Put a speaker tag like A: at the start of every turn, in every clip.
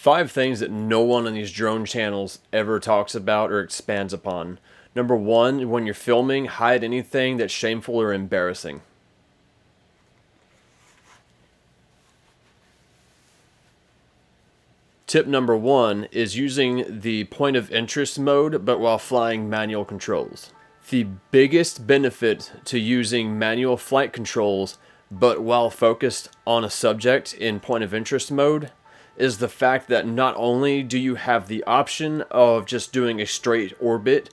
A: 5 things that no one on these drone channels ever talks about or expands upon. Number 1, when you're filming, hide anything that's shameful or embarrassing. Tip number 1 is using the point of interest mode, but while flying manual controls. The biggest benefit to using manual flight controls, but while focused on a subject in point of interest mode, is the fact that not only do you have the option of just doing a straight orbit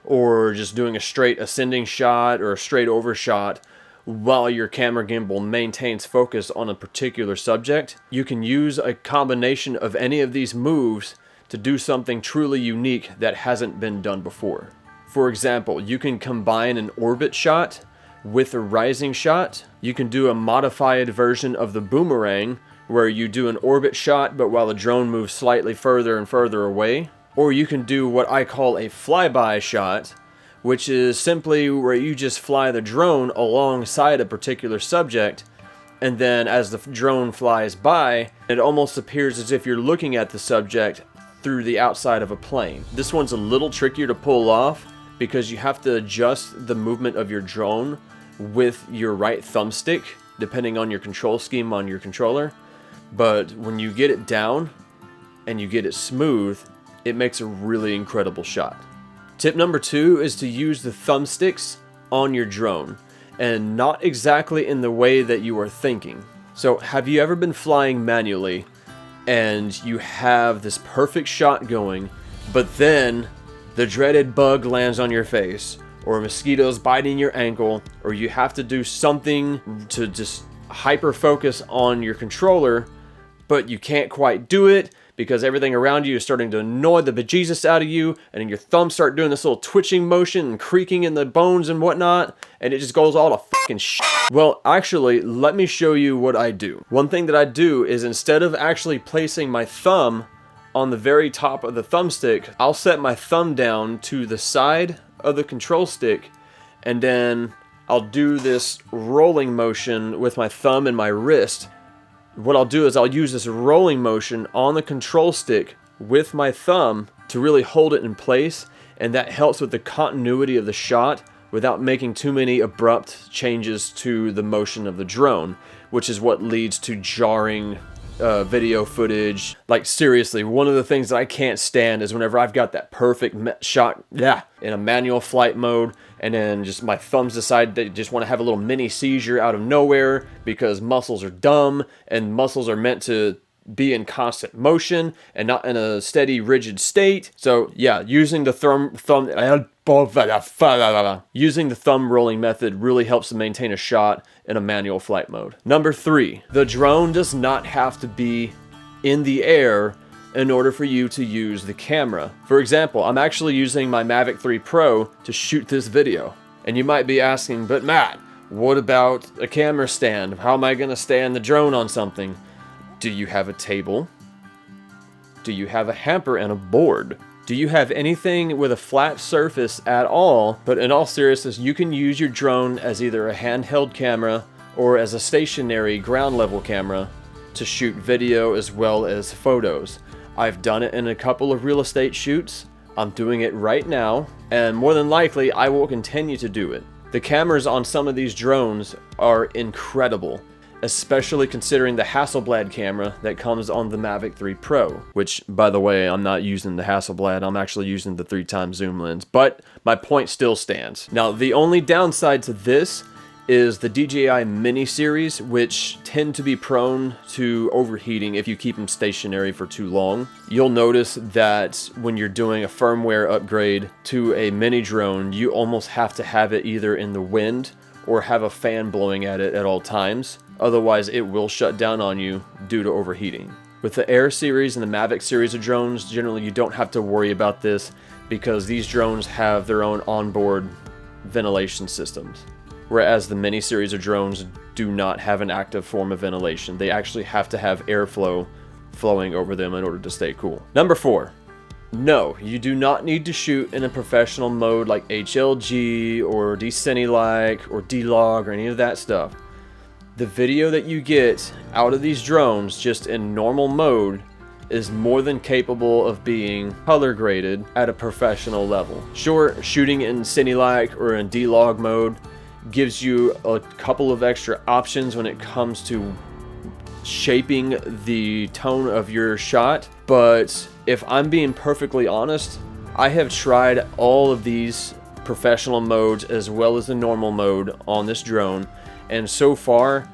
A: or just doing a straight ascending shot or a straight over shot while your camera gimbal maintains focus on a particular subject, you can use a combination of any of these moves to do something truly unique that hasn't been done before. For example, you can combine an orbit shot with a rising shot. You can do a modified version of the boomerang where you do an orbit shot but while the drone moves slightly further and further away. Or you can do what I call a flyby shot, which is simply where you just fly the drone alongside a particular subject, and then as the drone flies by, it almost appears as if you're looking at the subject through the outside of a plane. This one's a little trickier to pull off because you have to adjust the movement of your drone with your right thumbstick, depending on your control scheme on your controller. But when you get it down and you get it smooth, it makes a really incredible shot. Tip number 2 is to use the thumbsticks on your drone, and not exactly in the way that you are thinking. So have you ever been flying manually and you have this perfect shot going, but then the dreaded bug lands on your face, or a mosquito's biting your ankle, or you have to do something to just hyper focus on your controller, but you can't quite do it because everything around you is starting to annoy the bejesus out of you, and then your thumbs start doing this little twitching motion and creaking in the bones and whatnot, and it just goes all to fucking shit. Well, actually, let me show you what I do. One thing that I do is instead of actually placing my thumb on the very top of the thumbstick, I'll set my thumb down to the side of the control stick, and then I'll do this rolling motion with my thumb and my wrist. What I'll do is I'll use this rolling motion on the control stick with my thumb to really hold it in place, and that helps with the continuity of the shot without making too many abrupt changes to the motion of the drone, which is what leads to jarring video footage. Like seriously, one of the things that I can't stand is whenever I've got that perfect shot in a manual flight mode, and then just my thumbs decide they just want to have a little mini seizure out of nowhere because muscles are dumb and muscles are meant to be in constant motion and not in a steady rigid state. So yeah, using the thumb rolling method really helps to maintain a shot in a manual flight mode. Number 3, the drone does not have to be in the air in order for you to use the camera. For example, I'm actually using my Mavic 3 Pro to shoot this video. And you might be asking, but Matt, what about a camera stand? How am I gonna stand the drone on something? Do you have a table? Do you have a hamper and a board? Do you have anything with a flat surface at all? But in all seriousness, you can use your drone as either a handheld camera or as a stationary ground level camera to shoot video as well as photos. I've done it in a couple of real estate shoots. I'm doing it right now, and more than likely I will continue to do it. The cameras on some of these drones are incredible, especially considering the Hasselblad camera that comes on the Mavic 3 Pro, which, by the way, I'm not using the Hasselblad, I'm actually using the 3x zoom lens, but my point still stands. Now, the only downside to this is the DJI mini series, which tend to be prone to overheating if you keep them stationary for too long. You'll notice that when you're doing a firmware upgrade to a mini drone, you almost have to have it either in the wind or have a fan blowing at it at all times. Otherwise, it will shut down on you due to overheating. With the Air series and the Mavic series of drones, generally you don't have to worry about this because these drones have their own onboard ventilation systems. Whereas the mini series of drones do not have an active form of ventilation. They actually have to have airflow flowing over them in order to stay cool. Number 4, no, you do not need to shoot in a professional mode like HLG or D-Cine-like or D-Log or any of that stuff. The video that you get out of these drones just in normal mode is more than capable of being color graded at a professional level. Sure, shooting in Cinelike or in D-Log mode gives you a couple of extra options when it comes to shaping the tone of your shot, but if I'm being perfectly honest, I have tried all of these professional modes as well as the normal mode on this drone, and so far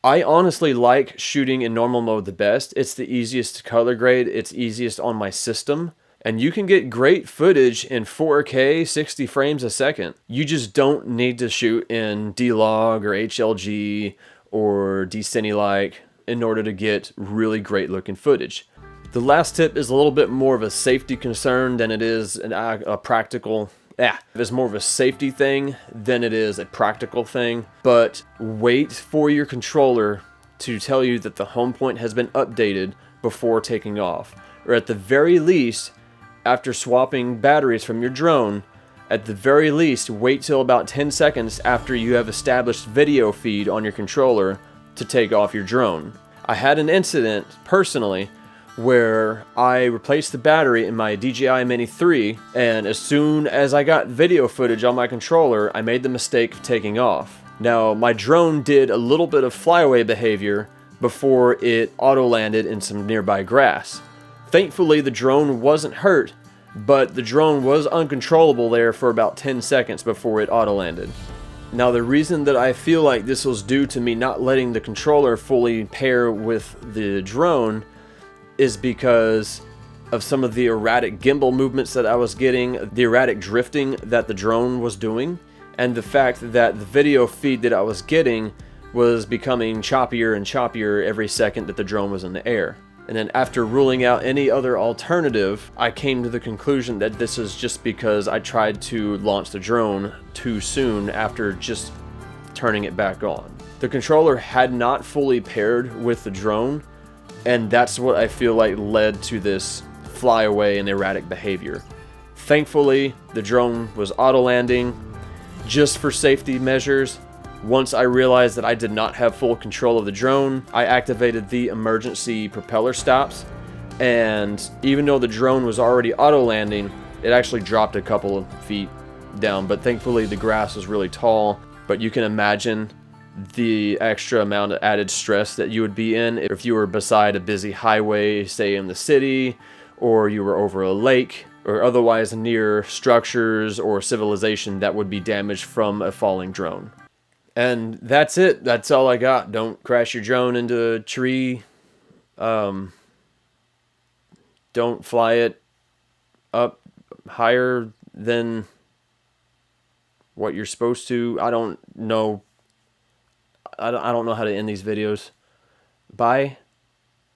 A: I honestly like shooting in normal mode the best. It's the easiest to color grade, it's easiest on my system, and you can get great footage in 4K 60 frames a second. You just don't need to shoot in D-Log or HLG or D-Cinelike in order to get really great looking footage. The last tip is a little bit more of a safety concern than it is a practical. It's more of a safety thing than it is a practical thing. But wait for your controller to tell you that the home point has been updated before taking off. Or at the very least, after swapping batteries from your drone, at the very least, wait till about 10 seconds after you have established video feed on your controller to take off your drone. I had an incident, personally, where I replaced the battery in my DJI Mini 3, and as soon as I got video footage on my controller, I made the mistake of taking off. Now, my drone did a little bit of flyaway behavior before it auto-landed in some nearby grass. Thankfully, the drone wasn't hurt, but the drone was uncontrollable there for about 10 seconds before it auto-landed. Now, the reason that I feel like this was due to me not letting the controller fully pair with the drone is because of some of the erratic gimbal movements that I was getting, the erratic drifting that the drone was doing, and the fact that the video feed that I was getting was becoming choppier and choppier every second that the drone was in the air. And then after ruling out any other alternative, I came to the conclusion that this is just because I tried to launch the drone too soon after just turning it back on. The controller had not fully paired with the drone, and that's what I feel like led to this flyaway and erratic behavior. Thankfully, the drone was auto-landing. Just for safety measures, once I realized that I did not have full control of the drone, I activated the emergency propeller stops, and even though the drone was already auto-landing, it actually dropped a couple of feet down, but thankfully the grass was really tall. But you can imagine the extra amount of added stress that you would be in if you were beside a busy highway, say in the city, or you were over a lake, or otherwise near structures or civilization that would be damaged from a falling drone. And that's it. That's all I got. Don't crash your drone into a tree. Don't fly it up higher than what you're supposed to. I don't know how to end these videos. Bye.